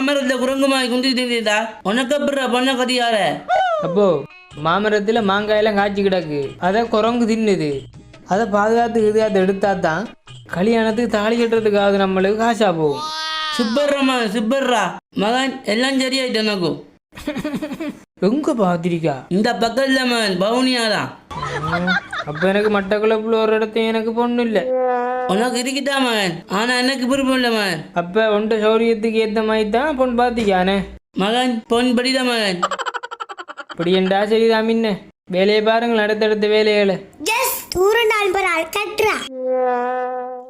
மாமரத்துல குரங்குமாய் குந்தி திரியுதா உனக்கு அப்புறம் பொண்ண கதியார அப்போ மாமரத்துல மாங்காயெல்லாம் காய்ச்சி கிடக்கு அதை குரங்கு தின்னுது அதை பாதுகாத்து எடுத்தா தான் கல்யாணத்துக்கு தாலி கட்டுறதுக்காக நம்மளுக்கு காசா போகும். சுப்பர்றா சுப்பர்றா மகன் எல்லாம் சரியாயிட்டு எனக்கு. எங்க பாத்திரிக்கா இந்த பக்கத்துல மகன் பவுனியாதான். அப்ப எனக்கு மட்டக்குழப்புல ஒரு இடத்தையும் எனக்கு பொண்ணு இல்லை. உனக்கு இருக்குதா மகன், ஆனா எனக்கு விருப்பம் இல்லை மகன். அப்ப உண்ட சௌரியத்துக்கு ஏத்த மாதிரி தான் பொண்ணு பாத்திக்கானே மகன் பொன் படித மகன். இப்படி என்றா சரிதான் முன்ன வேலையை பாருங்கள், அடுத்தடுத்த வேலைகளை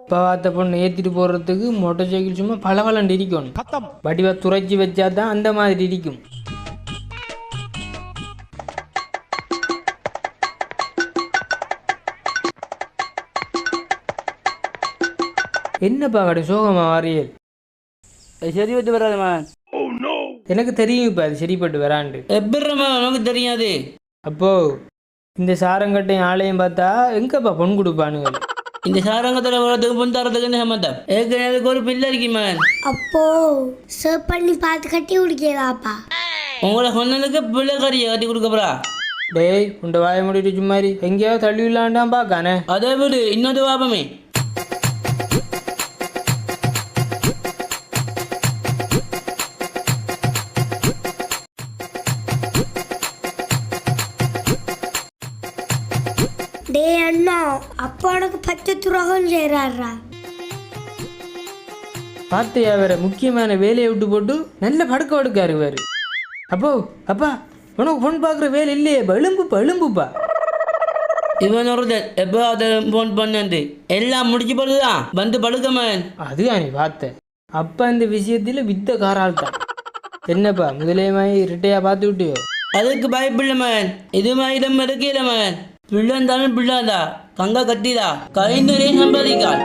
இப்போ பார்த்த பொண்ணு ஏற்றிட்டு போடுறதுக்கு மோட்டர் சைக்கிள் சும்மா பளபளன்னு இருக்கணும். வடிவா துறைச்சி வச்சா தான் அந்த மாதிரி இருக்கும். என்னப்பா கடை சோகமா வாரியல் சரி விட்டு வராது மகன். எனக்கு தெரியும் இப்போ அது சரிப்பட்டு வராண்டு. எப்படிமா உனக்கு தெரியாது? அப்போ இந்த சாரங்கட்டையும் ஆலயம் பார்த்தா எங்கப்பா பொண்ணு கொடுப்பானுங்க. இந்த சாரங்கத்துல வரதுக்கு பொன் தரதுக்குன்னு சம்மந்தம் ஏற்கனவே ஒரு பிள்ளை இருக்கு மகன். அப்போ சர்வ் பண்ணி பார்த்து கட்டி குடிக்கலாப்பா. உங்களை சொன்னதுக்கு பிள்ளை கறியை கட்டி கொடுக்கப்படா. டேய் உண்ட வாய முடிட்டு சும்மாரி எங்கேயாவது தள்ளி விடலான்டான் பார்க்கானே. அதே விடு இன்னொரு வாபமே. டே அண்ணா அப்பா உனக்கு பச்சை துரோகம் செய்யறாரா? பார்த்தையா வேற முக்கியமான வேலையை விட்டு போட்டு நல்ல படுக்க படுக்காரு வேறு. அப்போ அப்பா உனக்கு பொண்ணு பார்க்குற வேலை இல்லையே, எலும்புப்பா. இவன் ஒருத்தர் எப்போ அதை போன் பண்ணு எல்லாம் முடிச்சு போடுதான் வந்து படுக்கமன். அதுதான் நீ பார்த்த அப்பா இந்த விஷயத்தில் வித்த காரால் தான். என்னப்பா முதலே மாதிரி ரிட்டையா பார்த்து விட்டியோ? அதுக்கு பயப்பில்லை மகன், இது மாதிரி எடுக்கல மகன். பிள்ளை இருந்தாலும் பிள்ளாதா கங்கா கட்டிதா கை நிறைய சம்பாதிக்காள்.